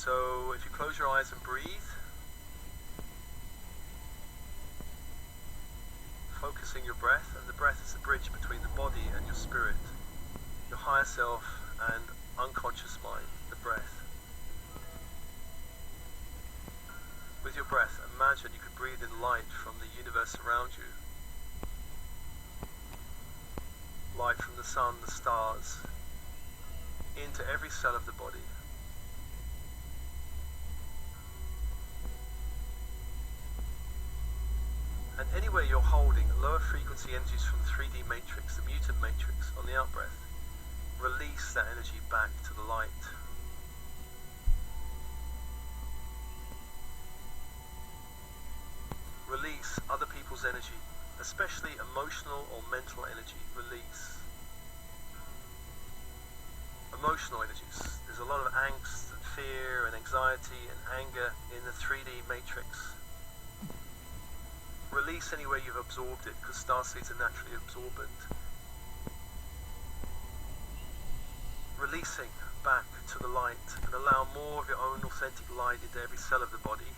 So if you close your eyes and breathe, focusing your breath, and the breath is the bridge between the body and your spirit, your higher self and unconscious mind, the breath. With your breath, imagine you could breathe in light from the universe around you. Light from the sun, the stars, into every cell of the body. And anywhere you're holding lower frequency energies from the 3D matrix, the mutant matrix, on the out-breath, release that energy back to the light. Release other people's energy, especially emotional or mental energy. Release. Emotional energies. There's a lot of angst and fear and anxiety and anger in the 3D matrix. Release anywhere you've absorbed it, because starseeds are naturally absorbent. Releasing back to the light, and allow more of your own authentic light into every cell of the body.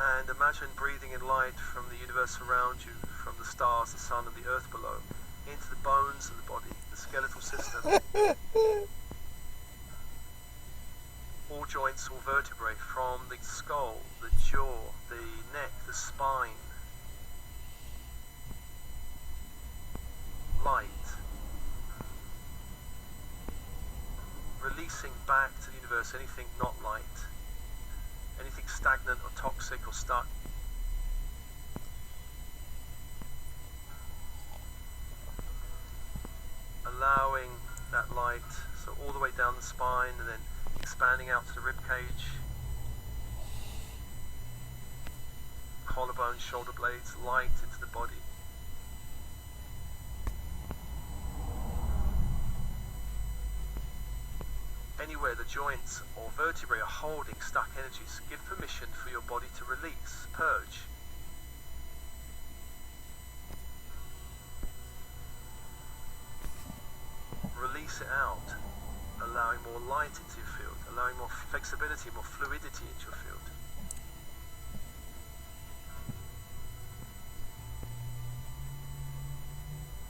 And imagine breathing in light from the universe around you, from the stars, the sun and the earth below, into the bones of the body, the skeletal system. All joints, all vertebrae, from the skull, the jaw, the neck, the spine. Light. Releasing back to the universe anything not light. Anything stagnant or toxic or stuck. Allowing that light, so all the way down the spine and then expanding out to the rib cage, collarbones, shoulder blades, light into the body. Anywhere the joints or vertebrae are holding stuck energies, give permission for your body to release, purge. Release it out, allowing more light into your field, allowing more flexibility, more fluidity into your field.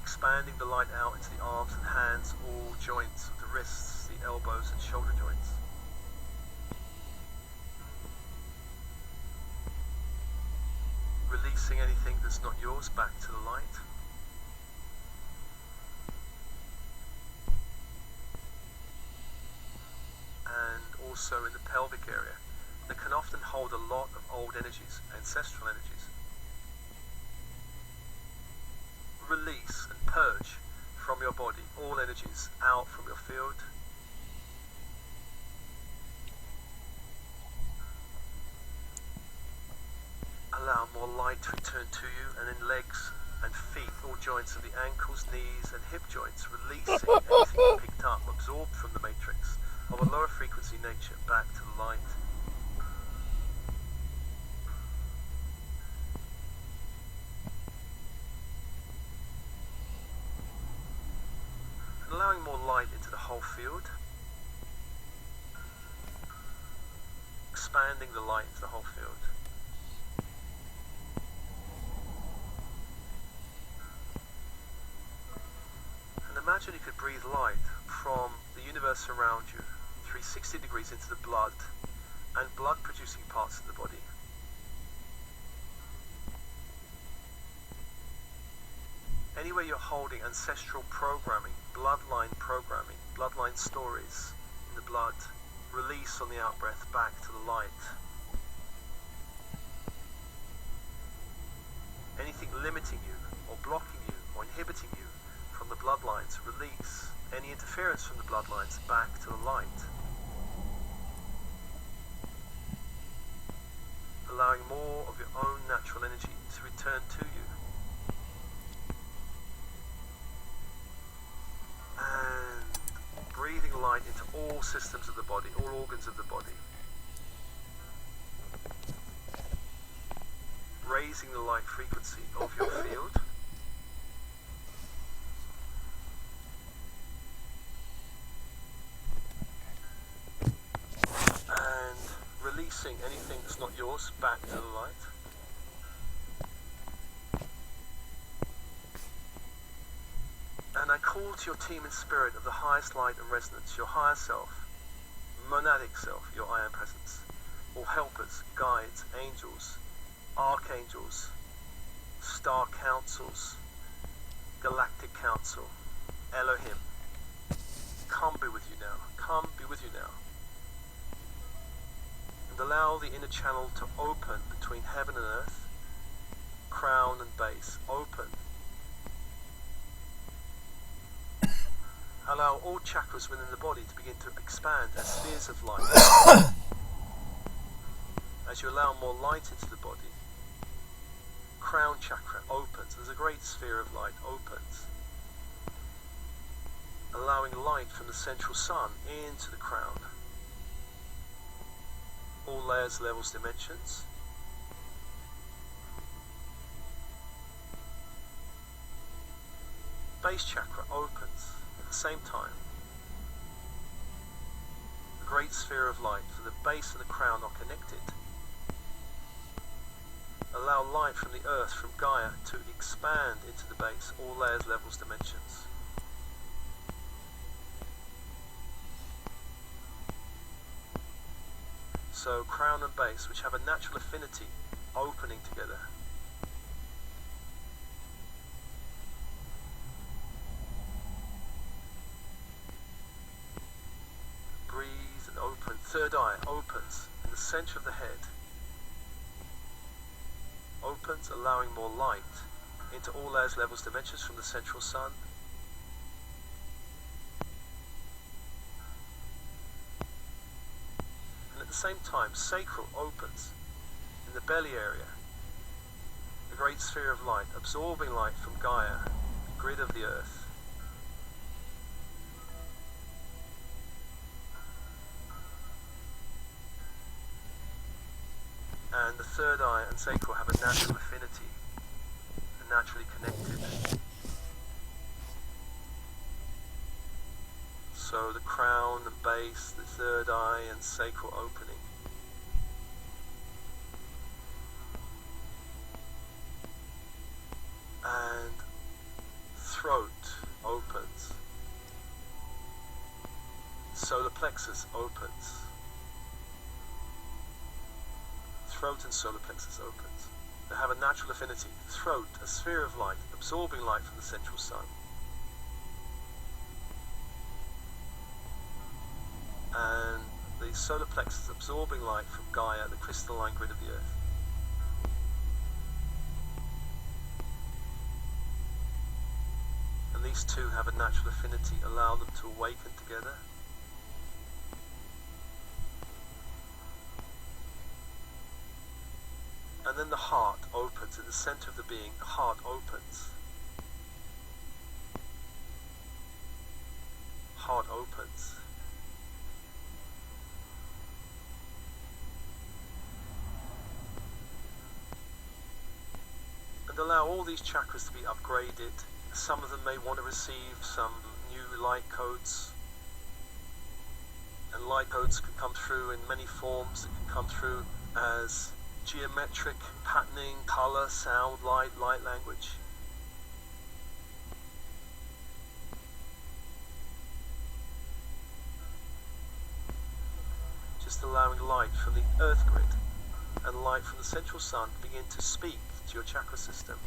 Expanding the light out into the arms and hands, all joints, the wrists, the elbows and shoulder joints. Releasing anything that's not yours back to the light. And also in the pelvic area, that can often hold a lot of old energies, ancestral energies. Release and purge from your body all energies out from your field. Allow more light to return to you, and in legs and feet, all joints of the ankles, knees and hip joints, releasing anything you picked up, absorbed from the matrix of a lower frequency nature back to the light. And allowing more light into the whole field, expanding the light into the whole field. Imagine you could breathe light from the universe around you, 360 degrees into the blood and blood producing parts of the body. Anywhere you're holding ancestral programming, bloodline stories in the blood, release on the out-breath back to the light. Anything limiting you or blocking you or inhibiting you from the bloodlines, release any interference from the bloodlines back to the light. Allowing more of your own natural energy to return to you. And breathing light into all systems of the body, all organs of the body. raising the light frequency of your field. And releasing anything that's not yours back to the light. And I call to your team in spirit of the highest light and resonance, your higher self, monadic self, your I am presence, all helpers, guides, angels, archangels, star councils, galactic council, Elohim. Come be with you now. Come be with you now. And allow the inner channel to open between heaven and earth, crown and base, open. Allow all chakras within the body to begin to expand as spheres of light. As you allow more light into the body, crown chakra opens. There's a great sphere of light opens, allowing light from the central sun into the crown. All layers, levels, dimensions. Base chakra opens at the same time. The great sphere of light, for the base and the crown are connected. Allow light from the earth, from Gaia, to expand into the base, all layers, levels, dimensions. So crown and base, which have a natural affinity, opening together. Breathe and open. Third eye opens in the center of the head. Opens, allowing more light into all layers, levels, dimensions from the central sun. And at the same time, sacral opens in the belly area. The great sphere of light, absorbing light from Gaia, the grid of the earth. And the third eye and sacral have a natural affinity, and naturally connected. So the crown and base, the third eye and sacral opening. And throat opens. Solar plexus opens. Throat and solar plexus opens. They have a natural affinity. Throat, a sphere of light, absorbing light from the central sun. And the solar plexus absorbing light from Gaia, the crystalline grid of the earth. And these two have a natural affinity, allow them to awaken together. And then the heart opens, in the center of the being, the heart opens. Heart opens. And allow all these chakras to be upgraded. Some of them may want to receive some new light codes. And light codes can come through in many forms. It can come through as geometric patterning, color, sound, light language. Just allowing light from the earth grid and light from the central sun to begin to speak to your chakra system.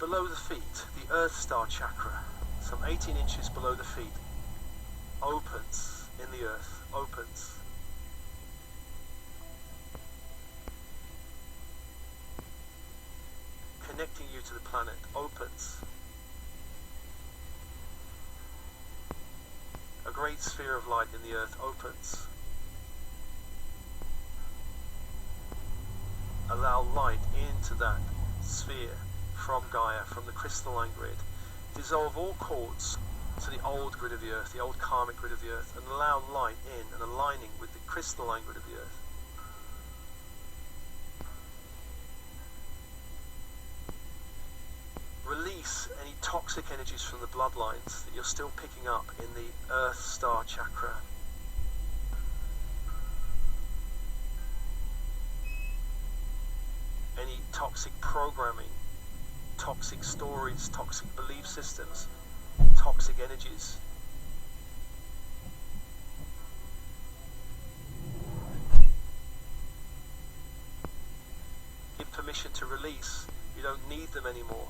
below the feet, the Earth Star chakra, some 18 inches below the feet, opens in the earth, opens. Connecting you to the planet, opens. A great sphere of light in the earth opens. Allow light into that sphere from Gaia, from the crystalline grid. Dissolve all cords to the old grid of the earth, the old karmic grid of the earth, and allow light in and aligning with the crystalline grid of the earth. Release any toxic energies from the bloodlines that you're still picking up in the Earth Star chakra. Any toxic programming, toxic stories, toxic belief systems, toxic energies. Give permission to release. You don't need them anymore.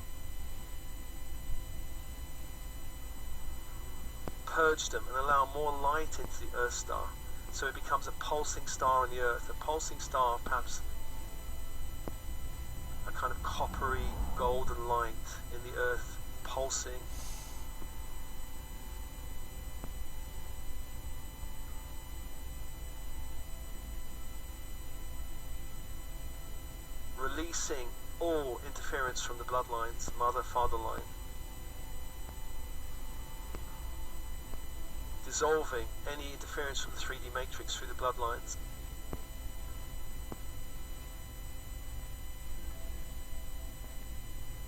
Purge them and allow more light into the Earth Star, so it becomes a pulsing star in the earth, a pulsing star, perhaps a kind of coppery golden light in the earth, pulsing. Releasing all interference from the bloodlines, mother-father line. Dissolving any interference from the 3D matrix through the bloodlines.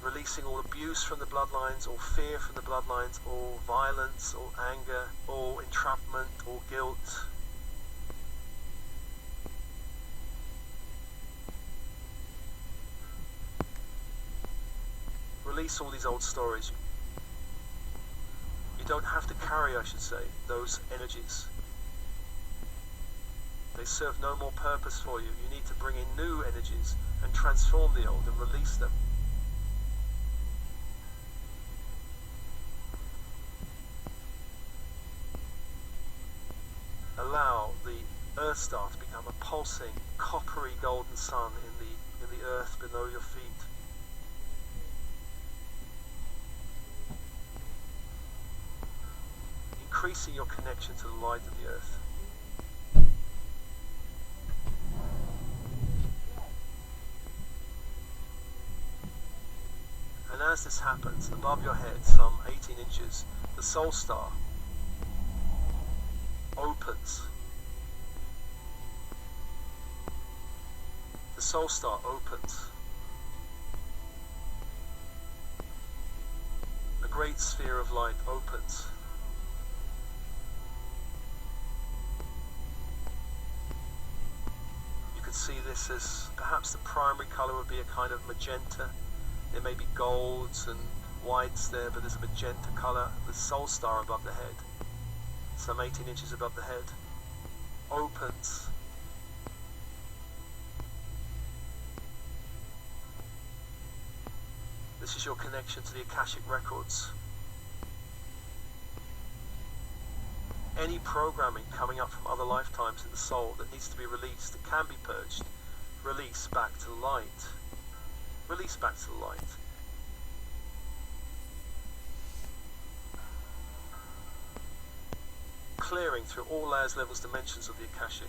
Releasing all abuse from the bloodlines, all fear from the bloodlines, all violence, all anger, all entrapment, all guilt. Release all these old stories. You don't have to carry, I should say, those energies. They serve no more purpose for you. You need to bring in new energies and transform the old and release them. Allow the Earth Star to become a pulsing, coppery golden sun in the earth below your feet. Increasing your connection to the light of the earth. And as this happens, above your head, some 18 inches, the soul star opens. The soul star opens. A great sphere of light opens. See this as perhaps the primary colour would be a kind of magenta. There may be golds and whites there, but there's a magenta colour. The soul star above the head, some 18 inches above the head, opens. This is your connection to the Akashic records. Any programming coming up from other lifetimes in the soul that needs to be released, that can be purged, release back to light. Release back to light. Clearing through all layers, levels, dimensions of the Akashic.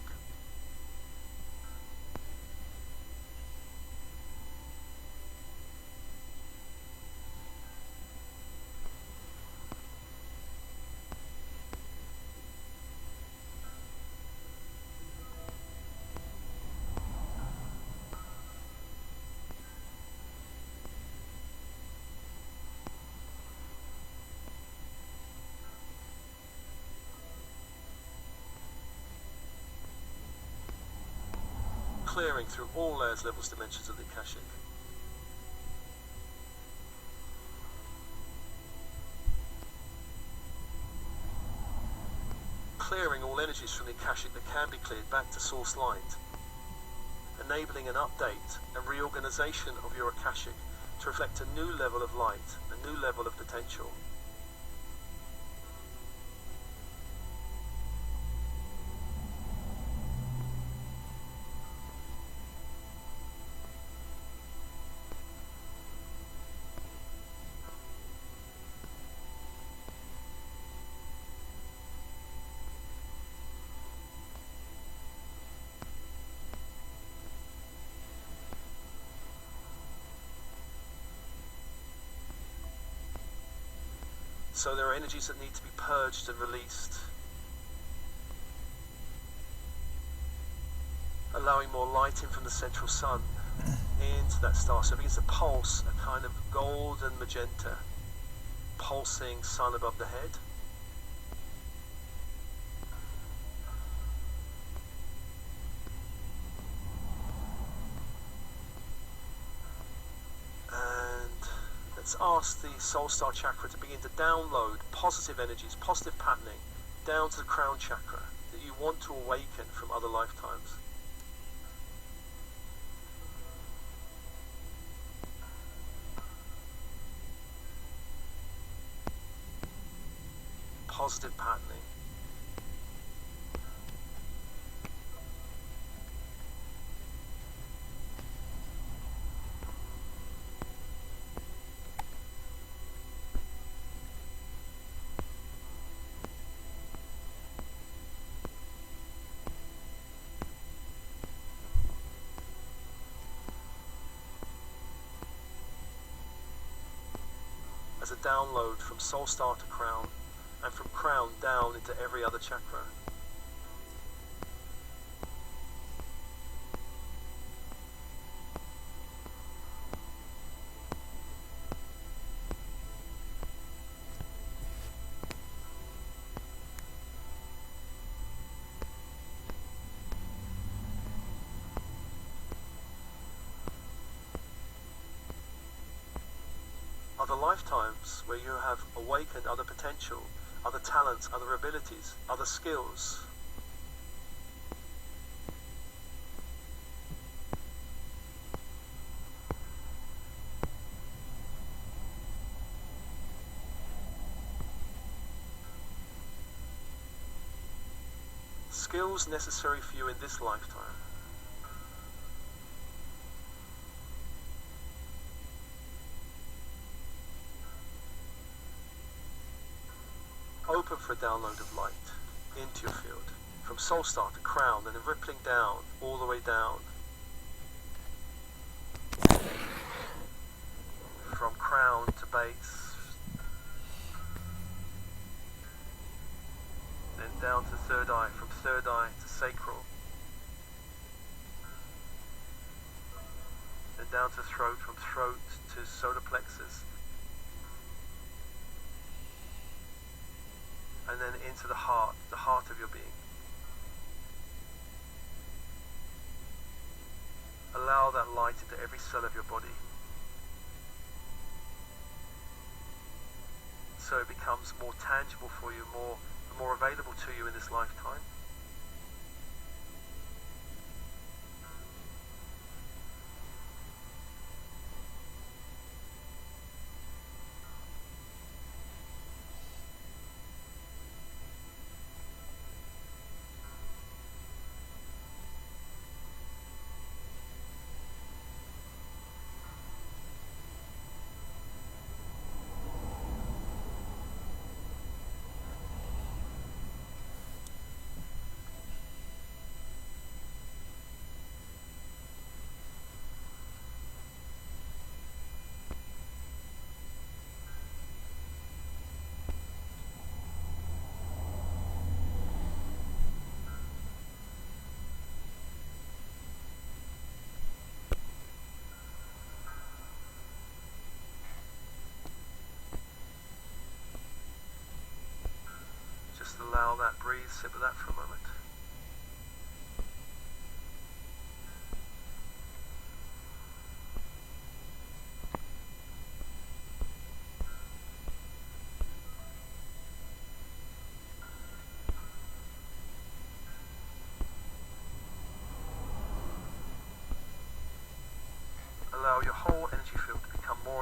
Clearing through all layers, levels, dimensions of the Akashic. Clearing all energies from the Akashic that can be cleared back to source light. Enabling an update and reorganization of your Akashic to reflect a new level of light, a new level of potential. So there are energies that need to be purged and released, allowing more light in from the central sun into that star. So it begins to pulse, a kind of golden magenta, pulsing sun above the head. Let's ask the soul star chakra to begin to download positive energies, positive patterning down to the crown chakra that you want to awaken from other lifetimes. Positive patterning. As a download from soul star to crown, and from crown down into every other chakra. Other lifetimes where you have awakened other potential, other talents, other abilities, other skills. Skills necessary for you in this lifetime. Open for a download of light into your field, from soul star to crown, and then rippling down, all the way down. From crown to base, then down to third eye, from third eye to sacral, then down to throat, from throat to solar plexus, and then into the heart of your being. Allow that light into every cell of your body, so it becomes more tangible for you, more available to you in this lifetime. Allow that breathe, sit with that for a moment. Allow your whole energy field to become more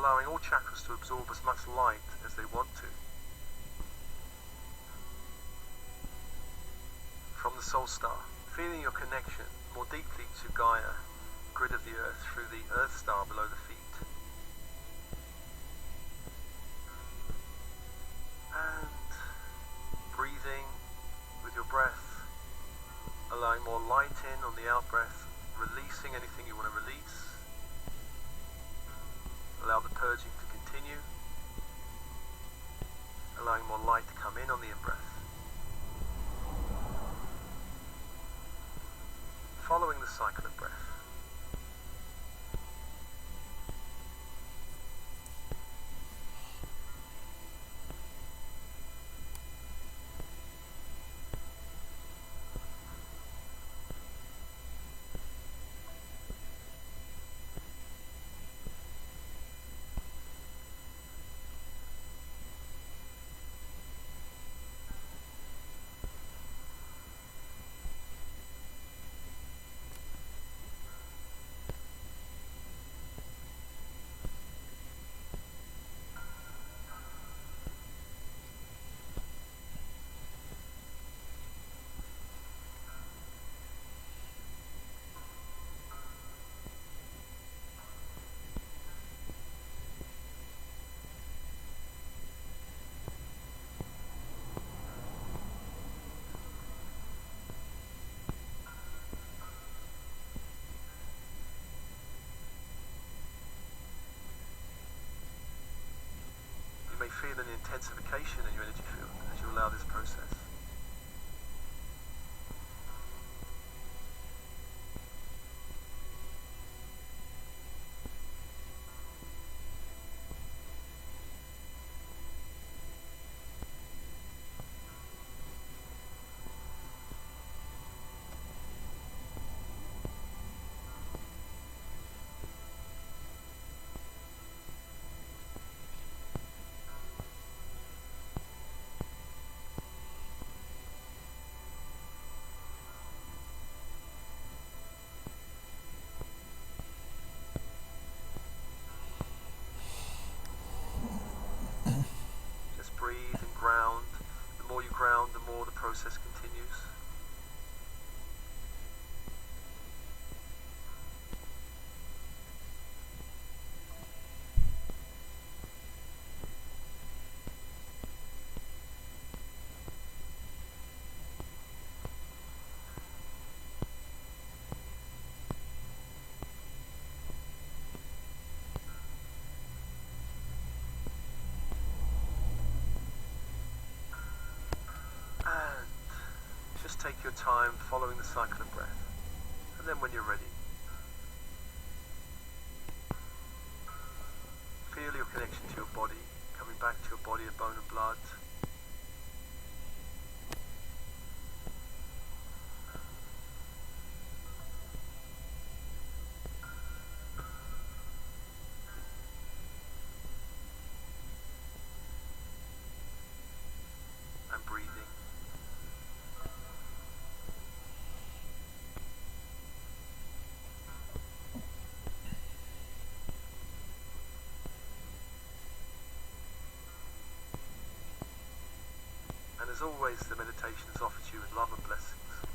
allowing all chakras to absorb as much light as they want to. From the soul star, feeling your connection more deeply to Gaia, grid of the earth, through the earth star below the feet. And breathing with your breath, allowing more light in on the out breath, releasing anything you want to release. Allow the purging to continue, allowing more light to come in on the in-breath. Following the cycle of breath. You may feel an intensification in your energy field as you allow this process. Breathe and ground. The more you ground, the more the process continues. Just take your time following the cycle of breath, and then when you're ready, feel your connection to your body, coming back to your body of bone and blood. And breathing. And as always, the meditation is offered to you with love and blessings.